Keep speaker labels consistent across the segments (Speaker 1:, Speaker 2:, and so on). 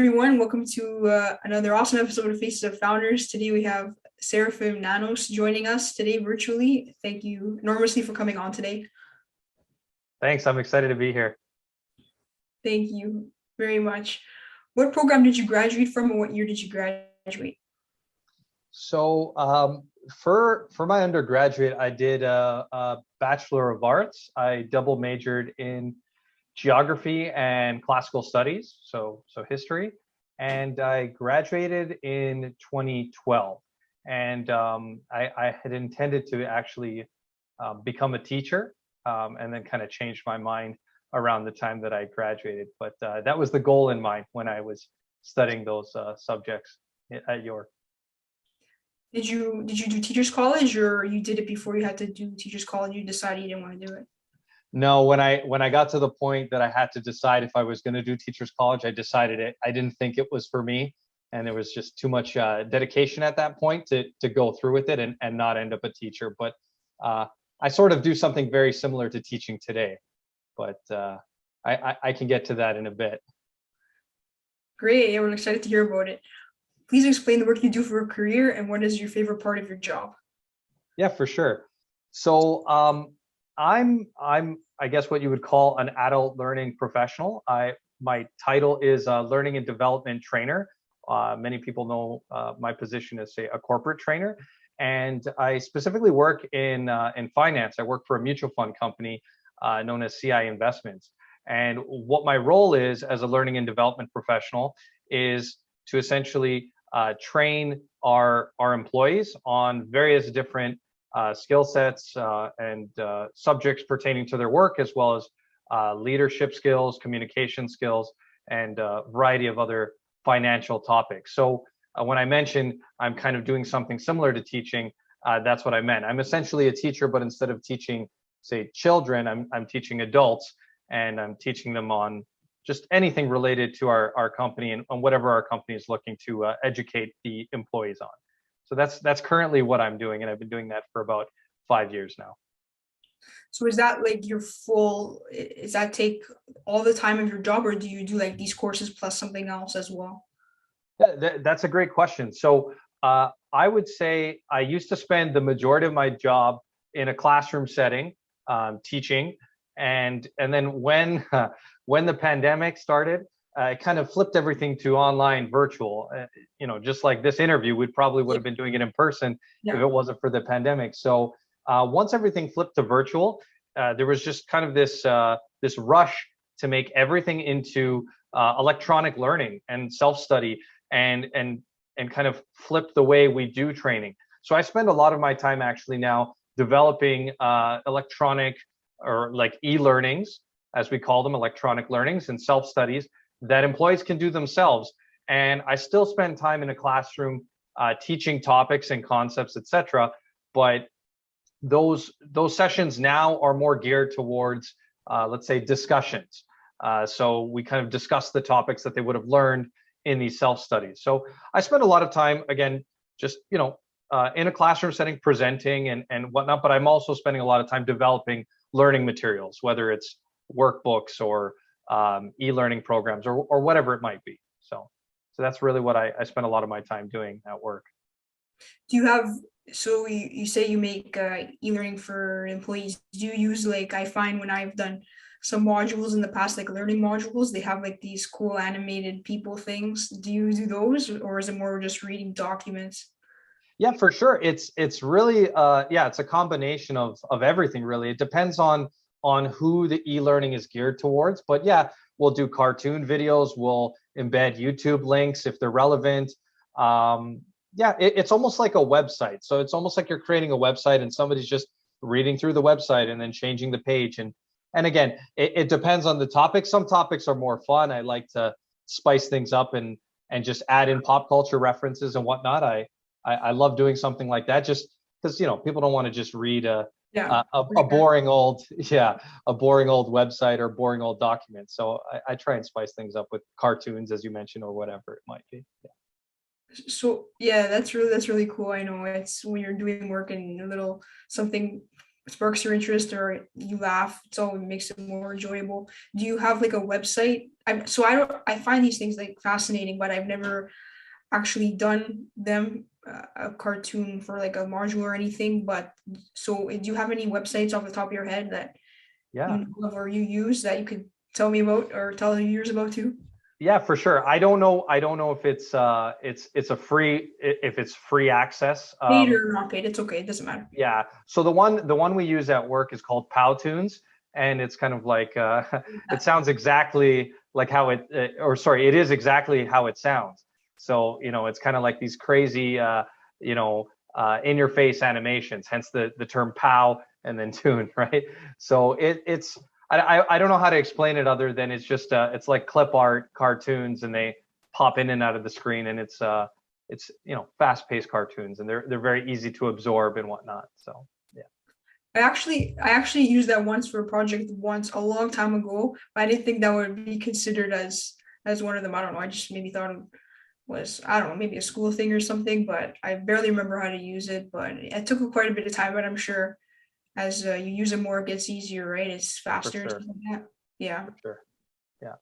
Speaker 1: everyone. Welcome to another awesome episode of Faces of Founders. Today we have Serafim Nanos joining us today virtually. Thank you enormously for coming on today.
Speaker 2: Thanks. I'm excited to be here.
Speaker 1: Thank you very much. What program did you graduate from, and what year did you graduate?
Speaker 2: So for my undergraduate, I did a Bachelor of Arts. I double majored in geography and classical studies, so history, and I graduated in 2012. And I had intended to actually become a teacher, and then kind of changed my mind around the time that I graduated. But that was the goal in mind when I was studying those subjects at York.
Speaker 1: Did you do teachers college, or you did it before you had to do teachers college? You decided you didn't want to do it?
Speaker 2: No, when I got to the point that I had to decide if I was going to do teachers college, I decided it. I didn't think it was for me, and there was just too much dedication at that point to go through with it and not end up a teacher. But I sort of do something very similar to teaching today, but I can get to that in a bit.
Speaker 1: Great, yeah, we're excited to hear about it. Please explain the work you do for a career and what is your favorite part of your job?
Speaker 2: Yeah, for sure. So I'm I guess what you would call an adult learning professional. My title is a learning and development trainer. Many people know my position as, say, a corporate trainer, and I specifically work in finance. I work for a mutual fund company known as CI Investments. And what my role is as a learning and development professional is to essentially train our employees on various different skill sets and subjects pertaining to their work, as well as leadership skills, communication skills, and a variety of other financial topics. So when I mentioned I'm kind of doing something similar to teaching, that's what I meant. I'm essentially a teacher, but instead of teaching, say, children, I'm teaching adults, and I'm teaching them on just anything related to our company and on whatever our company is looking to educate the employees on. So that's currently what I'm doing, and I've been doing that for about 5 years now.
Speaker 1: So is that like your full, does that take all the time of your job, or do you do like these courses plus something else as well?
Speaker 2: That's a great question. So I would say I used to spend the majority of my job in a classroom setting, teaching, and then when the pandemic started, I kind of flipped everything to online virtual. Just like this interview, we probably would have been doing it in person if it wasn't for the pandemic. So once everything flipped to virtual, there was just kind of this rush to make everything into electronic learning and self-study and kind of flip the way we do training. So I spend a lot of my time actually now developing electronic, or like e-learnings, as we call them, electronic learnings and self-studies that employees can do themselves. And I still spend time in a classroom teaching topics and concepts, etc. But those sessions now are more geared towards, let's say, discussions. So we kind of discuss the topics that they would have learned in these self-studies. So I spend a lot of time, again, just in a classroom setting, presenting and whatnot. But I'm also spending a lot of time developing learning materials, whether it's workbooks or e-learning programs or whatever it might be. So that's really what I spend a lot of my time doing at work.
Speaker 1: Do you have, so you say you make e-learning for employees. Do you use, like, I find when I've done some modules in the past, like learning modules, they have like these cool animated people things. Do you do those, or is it more just reading documents?
Speaker 2: Yeah, for sure. It's really it's a combination of everything, really. It depends on who the e-learning is geared towards. But yeah, we'll do cartoon videos, we'll embed YouTube links if they're relevant. It's almost like a website. So it's almost like you're creating a website and somebody's just reading through the website and then changing the page. And again, it depends on the topic. Some topics are more fun. I like to spice things up and just add in pop culture references and whatnot. I love doing something like that, just because people don't want to just read a boring old website or boring old document. So I try and spice things up with cartoons, as you mentioned, or whatever it might be. Yeah.
Speaker 1: So yeah, that's really cool. I know it's when you're doing work and a little something sparks your interest or you laugh, it's all makes it more enjoyable. Do you have like a website? I find these things like fascinating, but I've never actually done them, a cartoon for like a module or anything. But so do you have any websites off the top of your head that you
Speaker 2: Yeah.
Speaker 1: know of or you use that you could tell me about or tell the viewers about too?
Speaker 2: Yeah, for sure. I don't know if it's a free if it's free access.
Speaker 1: Paid or not paid, it's okay, it doesn't matter.
Speaker 2: Yeah. So the one we use at work is called Powtoons, and it's kind of like it sounds exactly like how it or sorry, it is exactly how it sounds. So, it's kind of like these crazy in your face animations, hence the term pow and then tune, right? So it's I don't know how to explain it other than it's like clip art cartoons, and they pop in and out of the screen, and it's fast-paced cartoons, and they're very easy to absorb and whatnot. So yeah.
Speaker 1: I actually used that once for a project once a long time ago, but I didn't think that would be considered as one of them. I don't know. I just maybe thought it was, I don't know, maybe a school thing or something, but I barely remember how to use it. But it took quite a bit of time, but I'm sure as you use it more, it gets easier, right? It's
Speaker 2: For
Speaker 1: faster and
Speaker 2: sure.
Speaker 1: stuff like that. Yeah.
Speaker 2: For sure. Yeah.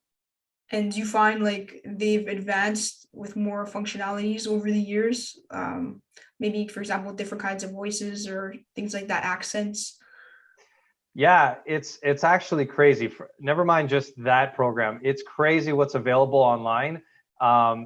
Speaker 1: And do you find like they've advanced with more functionalities over the years? Maybe, for example, different kinds of voices or things like that, accents.
Speaker 2: Yeah, it's actually crazy. Never mind just that program. It's crazy what's available online.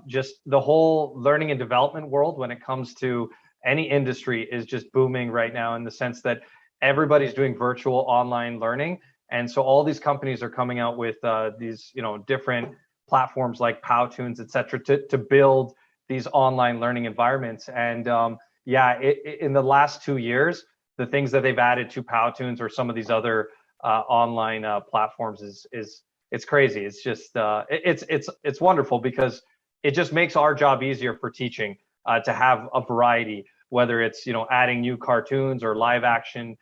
Speaker 2: Just the whole learning and development world when it comes to any industry is just booming right now, in the sense that everybody's doing virtual online learning. And so all these companies are coming out with these, different platforms like Powtoons, et cetera, to build these online learning environments. And yeah, in the last 2 years, the things that they've added to Powtoons or some of these other online platforms is it's crazy. It's just it's wonderful, because it just makes our job easier for teaching, to have a variety, whether it's adding new cartoons or live action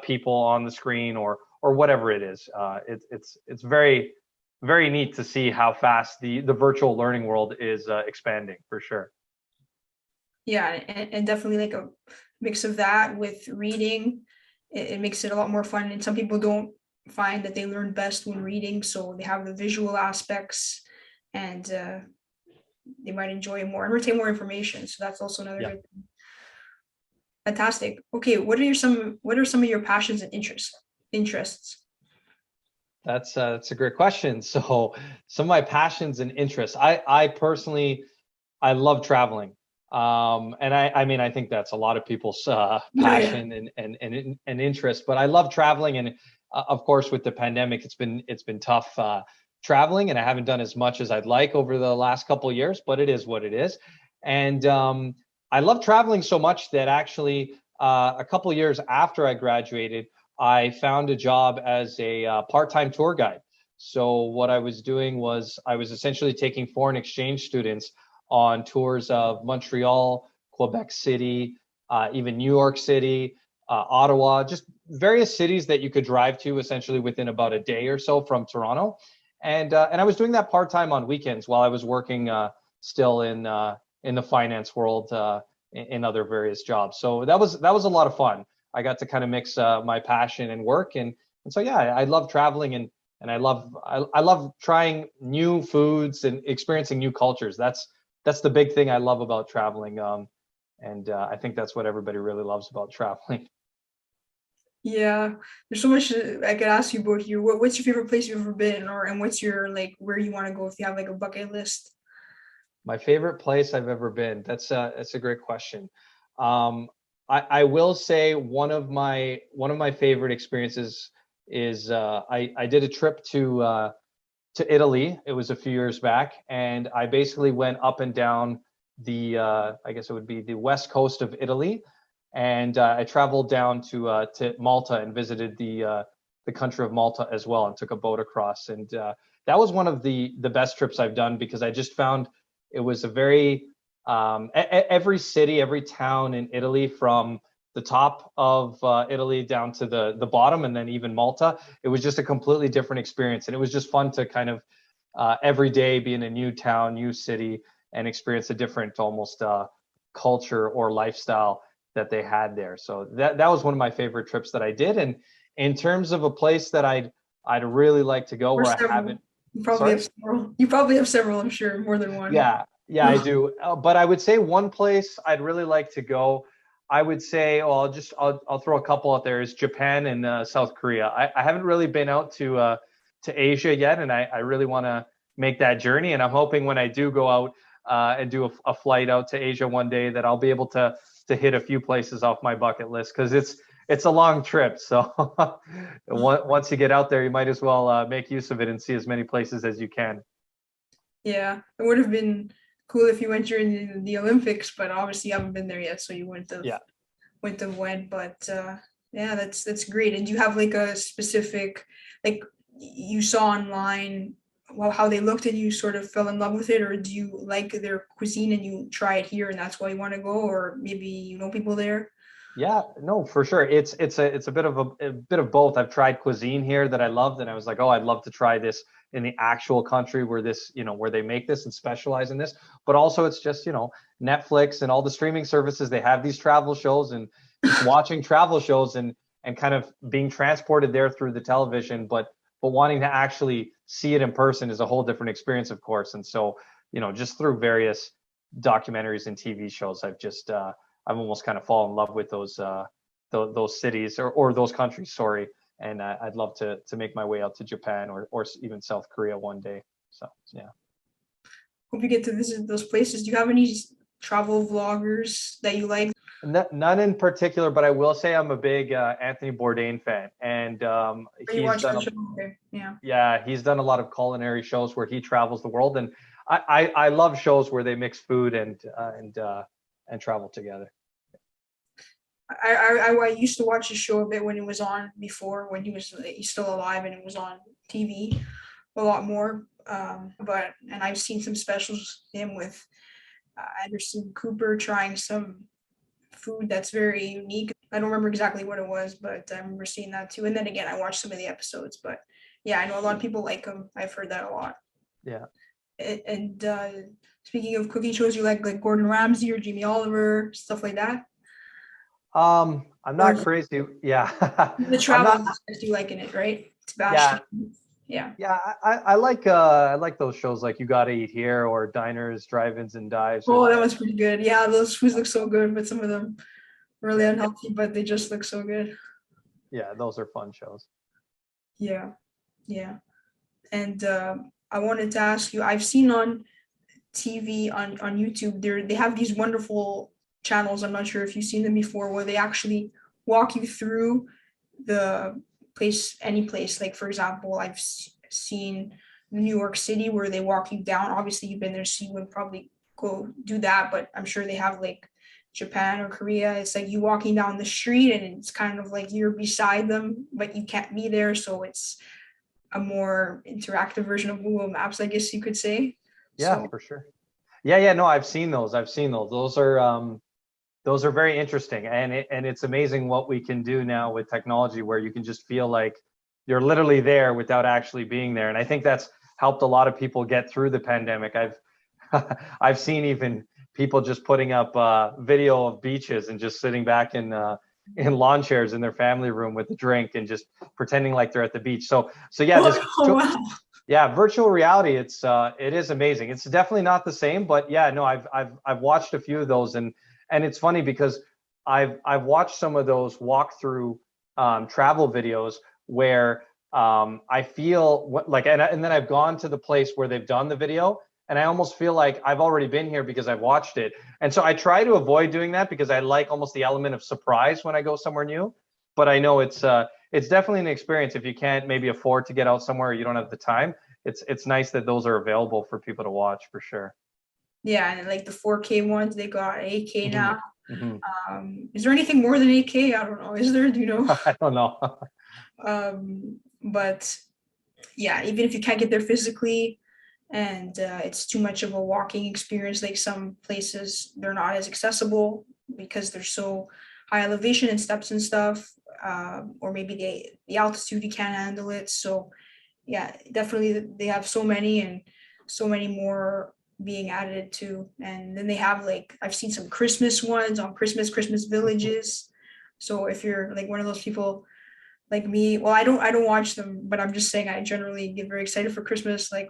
Speaker 2: people on the screen, or whatever it is. It's very very neat to see how fast the virtual learning world is expanding, for sure.
Speaker 1: Yeah, and definitely like a mix of that with reading. It makes it a lot more fun. And some people don't find that they learn best when reading, so they have the visual aspects, and they might enjoy it more and retain more information. So that's also another
Speaker 2: Yeah.
Speaker 1: good thing. Fantastic. Okay, what are some of your passions and interests?
Speaker 2: That's a great question. So some of my passions and interests. I personally I love traveling. And I mean, I think that's a lot of people's
Speaker 1: Yeah.
Speaker 2: passion and interest. But I love traveling, and of course, with the pandemic, it's been tough traveling, and I haven't done as much as I'd like over the last couple of years. But it is what it is, and I love traveling so much that actually, a couple of years after I graduated, I found a job as a part-time tour guide. So what I was doing was I was essentially taking foreign exchange students on tours of Montreal, Quebec City, even New York City, Ottawa, just various cities that you could drive to essentially within about a day or so from Toronto. And I was doing that part time on weekends while I was working still in the finance world, in other various jobs. So that was a lot of fun. I got to kind of mix my passion and work, and so yeah, I love traveling, and I love trying new foods and experiencing new cultures. That's the big thing I love about traveling. And I think that's what everybody really loves about traveling.
Speaker 1: Yeah, there's so much I could ask you about here. What's your favorite place you've ever been, or and what's your like where you want to go if you have like a bucket list?
Speaker 2: My favorite place I've ever been. That's a great question. Um, I will say one of my favorite experiences is I did a trip to Italy. It was a few years back, and I basically went up and down the I guess it would be the west coast of Italy, and I traveled down to Malta and visited the country of Malta as well, and took a boat across. And that was one of the best trips I've done, because I just found it was a very every city, every town in Italy, from the top of Italy down to the bottom, and then even Malta, it was just a completely different experience. And it was just fun to kind of every day be in a new town, new city, and experience a different almost culture or lifestyle. that they had there. So that was one of my favorite trips that I did. And in terms of a place that I'd really like to go
Speaker 1: Or
Speaker 2: where I
Speaker 1: several.
Speaker 2: haven't.
Speaker 1: You probably
Speaker 2: Sorry?
Speaker 1: have several. You probably have several, I'm sure, more than one.
Speaker 2: Yeah, I do. But I would say one place I'd really like to go. I would say, oh, I'll throw a couple out there is Japan and South Korea. I haven't really been out to Asia yet, and I really want to make that journey. And I'm hoping when I do go out and do a flight out to Asia one day that I'll be able to hit a few places off my bucket list because it's a long trip. So once you get out there, you might as well make use of it and see as many places as you can.
Speaker 1: Yeah, it would have been cool if you went during the Olympics, but obviously you haven't been there yet, so you
Speaker 2: Yeah.
Speaker 1: wouldn't have went. But yeah, that's great. And do you have like a specific, like you saw online, well, how they looked and you sort of fell in love with it, or do you like their cuisine and you try it here and that's why you want to go, or maybe you know people there?
Speaker 2: Yeah, no, for sure. It's a bit of a bit of both. I've tried cuisine here that I loved, and I was like, oh, I'd love to try this in the actual country where this, where they make this and specialize in this. But also, it's just Netflix and all the streaming services. They have these travel shows, and just watching travel shows and kind of being transported there through the television, but wanting to actually see it in person is a whole different experience, of course. And so, just through various documentaries and TV shows, I've almost kind of fallen in love with those cities or those countries. Sorry, and I'd love to make my way out to Japan or even South Korea one day. So yeah.
Speaker 1: Hope you get to visit those places. Do you have any travel vloggers that you like?
Speaker 2: None in particular, but I will say I'm a big Anthony Bourdain fan, and
Speaker 1: Or you
Speaker 2: he's
Speaker 1: watch
Speaker 2: done
Speaker 1: the show? Okay. Yeah.
Speaker 2: he's done a lot of culinary shows where he travels the world, and I love shows where they mix food and travel together.
Speaker 1: I used to watch the show a bit when it was on before when he's still alive and it was on TV a lot more. But and I've seen some specials of him with Anderson Cooper trying some food that's very unique. I don't remember exactly what it was, but I remember seeing that too. And then again, I watched some of the episodes, but yeah, I know a lot of people like him. I've heard that a lot.
Speaker 2: Yeah.
Speaker 1: And speaking of cooking shows, you like Gordon Ramsay or Jamie Oliver, stuff like that?
Speaker 2: I'm
Speaker 1: Or
Speaker 2: not crazy. Yeah.
Speaker 1: the
Speaker 2: I'm
Speaker 1: travel
Speaker 2: not.
Speaker 1: aspect you like in it, right? Sebastian.
Speaker 2: Yeah.
Speaker 1: Yeah.
Speaker 2: Yeah. I like those shows like You Gotta Eat Here or Diners, Drive-ins and Dives.
Speaker 1: Oh, that was pretty good. Yeah, those foods look so good, but some of them really unhealthy, but they just look so good.
Speaker 2: Yeah, those are fun shows.
Speaker 1: Yeah. Yeah. And I wanted to ask you, I've seen on TV on YouTube, they have these wonderful channels. I'm not sure if you've seen them before, where they actually walk you through the place, any place. Like for example, I've seen New York City where they walk you down. Obviously, you've been there, so you would probably go do that. But I'm sure they have like Japan or Korea. It's like you walking down the street, and it's kind of like you're beside them, but you can't be there. So it's a more interactive version of Google Maps, I guess you could say.
Speaker 2: Yeah,
Speaker 1: So
Speaker 2: for sure. Yeah, yeah, no, I've seen those. I've seen those. Those are very interesting, and it's amazing what we can do now with technology, where you can just feel like you're literally there without actually being there. And I think that's helped a lot of people get through the pandemic. I've seen even people just putting up video of beaches and just sitting back in lawn chairs in their family room with a drink and just pretending like they're at the beach. So yeah, this
Speaker 1: oh wow.
Speaker 2: yeah, virtual reality, it is amazing. It's definitely not the same, but yeah, no, I've watched a few of those, and it's funny because I've watched some of those walkthrough travel videos where I feel like, and then I've gone to the place where they've done the video, and I almost feel like I've already been here because I've watched it. And so I try to avoid doing that because I like almost the element of surprise when I go somewhere new. But I know it's definitely an experience if you can't maybe afford to get out somewhere or you don't have the time. It's nice that those are available for people to watch for sure.
Speaker 1: Yeah, and like the 4K ones, they got 8K
Speaker 2: Hmm.
Speaker 1: now.
Speaker 2: Hmm.
Speaker 1: Is there anything more than 8K? I don't know. Is there? Do you know?
Speaker 2: I don't know.
Speaker 1: But yeah, even if you can't get there physically and it's too much of a walking experience, like some places they're not as accessible because they're so high elevation and steps and stuff, or maybe the altitude you can't handle it. So yeah, definitely they have so many and so many more being added to. And then they have like, I've seen some Christmas ones on Christmas villages. So if you're like one of those people like me, well, I don't watch them, but I'm just saying I generally get very excited for Christmas like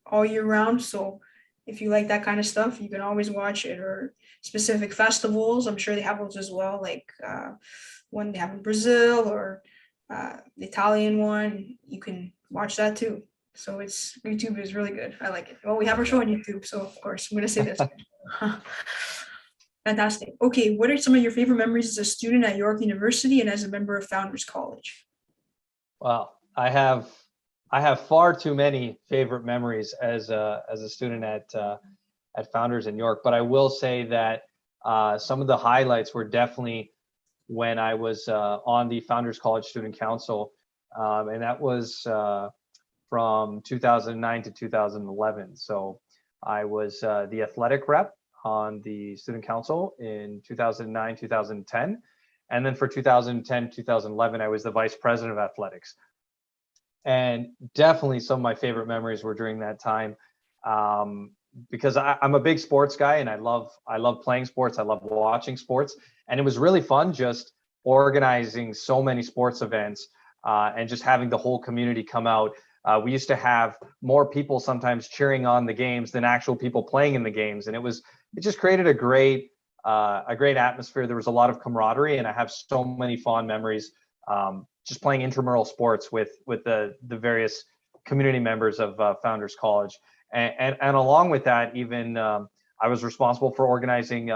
Speaker 1: all year round. So if you like that kind of stuff, you can always watch it. Or specific festivals, I'm sure they have those as well, like one they have in Brazil, or the Italian one. You can watch that too. So it's YouTube is really good. I like it. Well, we have our show on YouTube, so of course I'm gonna say this. Fantastic. Okay, what are some of your favorite memories as a student at York University and as a member of Founders College?
Speaker 2: Well, I have far too many favorite memories as a student at Founders in York, but I will say that some of the highlights were definitely when I was on the Founders College Student Council, and that was from 2009 to 2011. So I was the athletic rep on the student council in 2009, 2010. And then for 2010, 2011, I was the vice president of athletics. And definitely some of my favorite memories were during that time, because I'm a big sports guy, and I love playing sports. I love watching sports. And it was really fun just organizing so many sports events, and just having the whole community come out. We used to have more people sometimes cheering on the games than actual people playing in the games. And it just created a great atmosphere. There was a lot of camaraderie, and I have so many fond memories, just playing intramural sports with the various community members of Founders College. And along with that, even I was responsible for organizing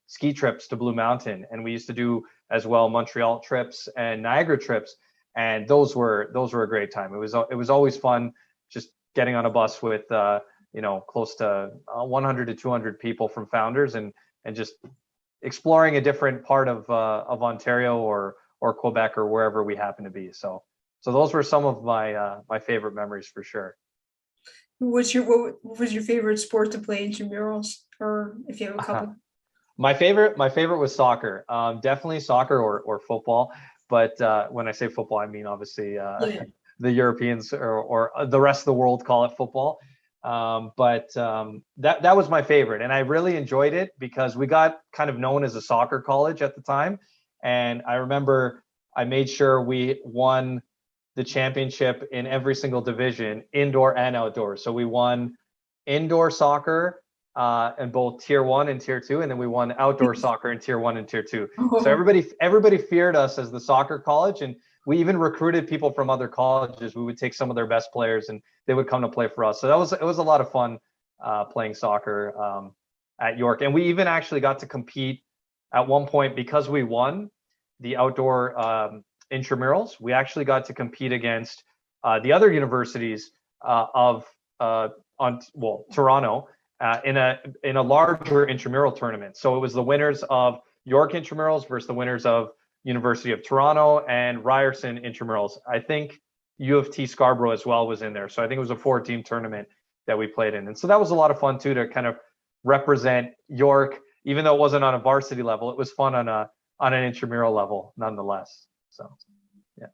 Speaker 2: ski trips to Blue Mountain, and we used to do as well Montreal trips and Niagara trips. And those were a great time. It was always fun just getting on a bus with close to 100 to 200 people from Founders, and just exploring a different part of Ontario or Quebec or wherever we happen to be. So those were some of my favorite memories for sure.
Speaker 1: What was your favorite sport to play intramurals, or if you have a couple?
Speaker 2: My favorite was soccer. Definitely soccer or football. But when I say football, I mean obviously the Europeans or the rest of the world call it football. But that was my favorite, and I really enjoyed it because we got kind of known as a soccer college at the time. And I remember I made sure we won the championship in every single division, indoor and outdoor. So we won indoor soccer in both tier 1 and tier 2, and then we won outdoor soccer in tier 1 and tier 2. So everybody feared us as the soccer college, and we even recruited people from other colleges. We would take some of their best players, and they would come to play for us. So it was a lot of fun playing soccer at York. And we even actually got to compete at one point because we won the outdoor intramurals. We actually got to compete against the other universities of Toronto in a larger intramural tournament. So it was the winners of York intramurals versus the winners of University of Toronto and Ryerson intramurals. I think U of T Scarborough as well was in there. So I think it was a 4-team tournament that we played in. And so that was a lot of fun too, to kind of represent York, even though it wasn't on a varsity level. It was fun on an intramural level nonetheless. So yeah.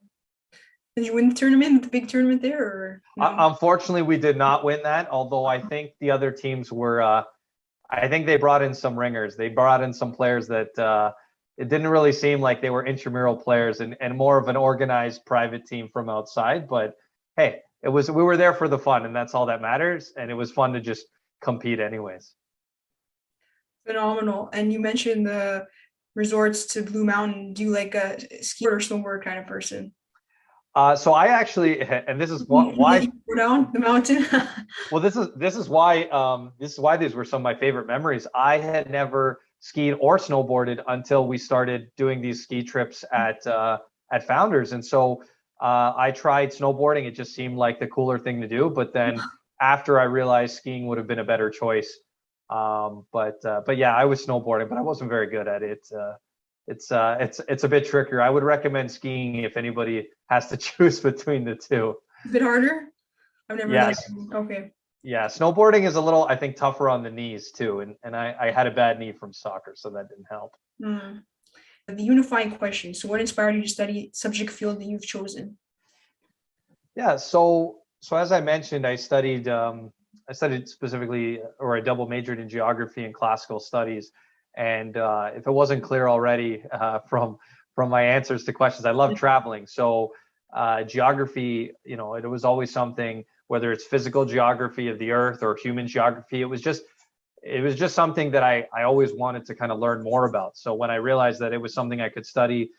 Speaker 1: Did you win the tournament, the big tournament there? Or no?
Speaker 2: Unfortunately, we did not win that, although I think the other teams were, I think they brought in some ringers. They brought in some players that it didn't really seem like they were intramural players, and more of an organized private team from outside. But hey, we were there for the fun, and that's all that matters. And it was fun to just compete anyways.
Speaker 1: Phenomenal. And you mentioned the resorts to Blue Mountain. Do you like a ski or snowboard kind of person?
Speaker 2: So I actually, and this is why
Speaker 1: go down the mountain.
Speaker 2: well, this is why these were some of my favorite memories. I had never skied or snowboarded until we started doing these ski trips at Founders, and so I tried snowboarding. It just seemed like the cooler thing to do. But then after I realized skiing would have been a better choice. But yeah, I was snowboarding, but I wasn't very good at it. It's a bit trickier. I would recommend skiing if anybody has to choose between the two.
Speaker 1: A bit harder? I've never done it. Okay.
Speaker 2: Yeah, snowboarding is a little, I think, tougher on the knees too. And I had a bad knee from soccer, so that didn't help.
Speaker 1: The unifying question. So what inspired you to study subject field that you've chosen?
Speaker 2: Yeah, so as I mentioned, I studied studied specifically, or I double majored in geography and classical studies. And if it wasn't clear already from my answers to questions, I love traveling. So geography, it was always something, whether it's physical geography of the earth or human geography, it was just something that I always wanted to kind of learn more about. So when I realized that it was something I could study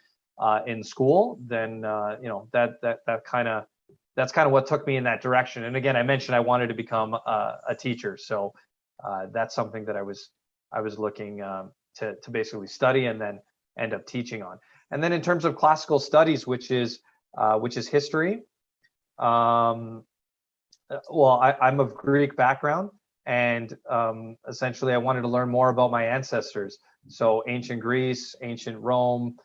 Speaker 2: in school, then that's kind of what took me in that direction. And again, I mentioned I wanted to become a teacher, so that's something that I was looking to basically study and then end up teaching on. And then in terms of classical studies, which is history, well, I'm of Greek background, and essentially I wanted to learn more about my ancestors. So ancient Greece, ancient Rome,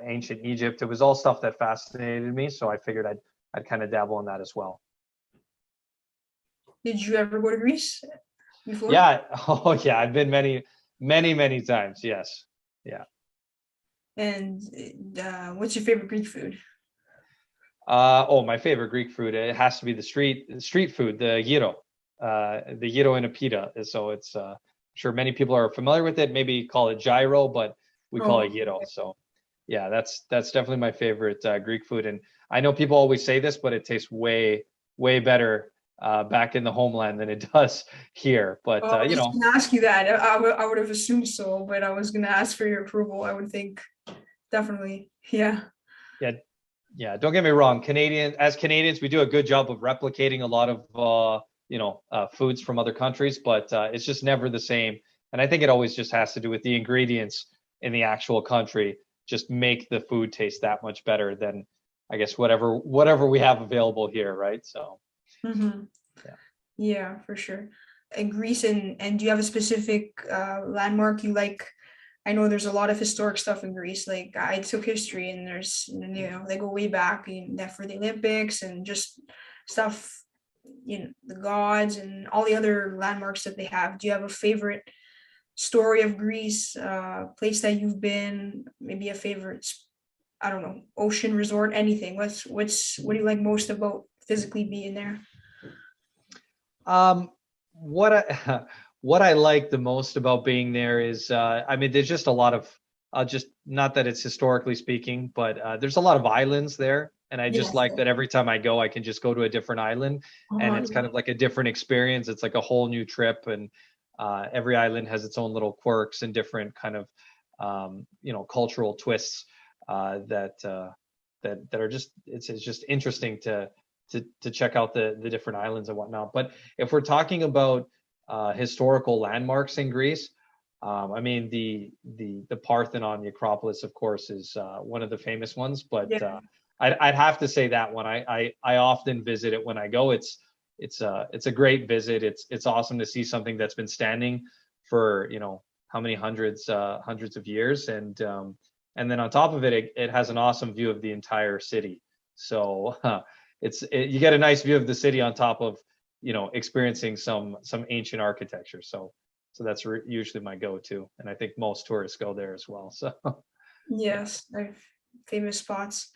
Speaker 2: ancient Egypt, it was all stuff that fascinated me. So I figured I'd kind of dabble in that as well.
Speaker 1: Did you ever go to Greece before?
Speaker 2: Yeah. Oh yeah. I've been many times. Yes. Yeah.
Speaker 1: And what's your favorite Greek food?
Speaker 2: My favorite Greek food, it has to be the street food, the gyro in a pita. So it's sure many people are familiar with it, maybe call it gyro, but we call it gyro. So yeah, that's definitely my favorite Greek food. And I know people always say this, but it tastes way better back in the homeland than it does here. But
Speaker 1: I was going to ask you that. I would have assumed so, but I was going to ask for your approval. I would think definitely. Yeah.
Speaker 2: Yeah. Don't get me wrong. As Canadians, we do a good job of replicating a lot of foods from other countries, but it's just never the same. And I think it always just has to do with the ingredients in the actual country just make the food taste that much better than, I guess, whatever we have available here, right? So
Speaker 1: yeah, for sure. And Greece, and do you have a specific landmark you like? I know there's a lot of historic stuff in Greece. Like I took history, and there's they go way back for the Olympics and just stuff, the gods and all the other landmarks that they have. Do you have a favorite story of Greece, place that you've been, maybe a favorite, I don't know, ocean resort, anything? What do you like most about physically being there?
Speaker 2: What I what I like the most about being there is, there's just a lot of, just not that it's historically speaking, but there's a lot of islands there. And I just like that every time I go, I can just go to a different island, and it's kind of like a different experience. It's like a whole new trip, and every island has its own little quirks and different kind of, cultural twists that are just, it's just interesting to check out the different islands and whatnot. But if we're talking about historical landmarks in Greece, the Parthenon, the Acropolis, of course, is one of the famous ones. But I'd have to say that one. I often visit it when I go. It's a great visit. It's awesome to see something that's been standing for how many hundreds of years, and then on top of it, it has an awesome view of the entire city. So you get a nice view of the city on top of experiencing some ancient architecture. So that's usually my go-to, and I think most tourists go there as well. So
Speaker 1: yes, famous spots.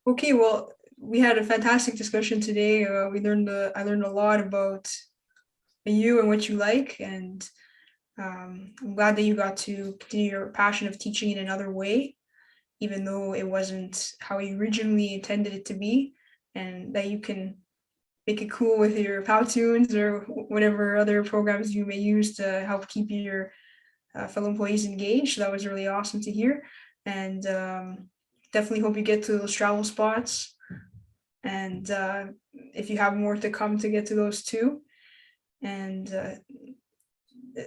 Speaker 1: Okay, well, we had a fantastic discussion today. I learned a lot about you and what you like, and I'm glad that you got to continue your passion of teaching in another way, even though it wasn't how you originally intended it to be, and that you can make it cool with your Powtoons or whatever other programs you may use to help keep your fellow employees engaged. That was really awesome to hear, and definitely hope you get to those travel spots. And if you have more to come to get to those too, and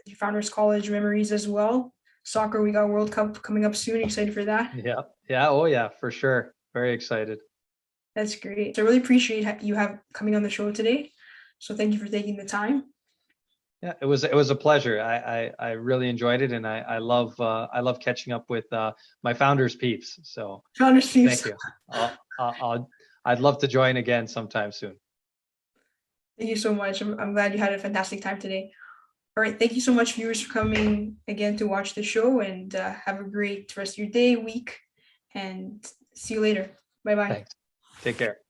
Speaker 1: your Founders College memories as well. Soccer, we got World Cup coming up soon. Excited for that?
Speaker 2: Yeah. Oh yeah, for sure. Very excited.
Speaker 1: That's great. So I really appreciate you coming on the show today. So thank you for taking the time.
Speaker 2: Yeah, it was a pleasure. I really enjoyed it, and I love catching up with my Founders peeps. So
Speaker 1: Founders peeps.
Speaker 2: Thank you. I'd love to join again sometime soon.
Speaker 1: Thank you so much. I'm glad you had a fantastic time today. All right. Thank you so much, viewers, for coming again to watch the show, and have a great rest of your day, week, and see you later. Bye-bye.
Speaker 2: Thanks. Take care.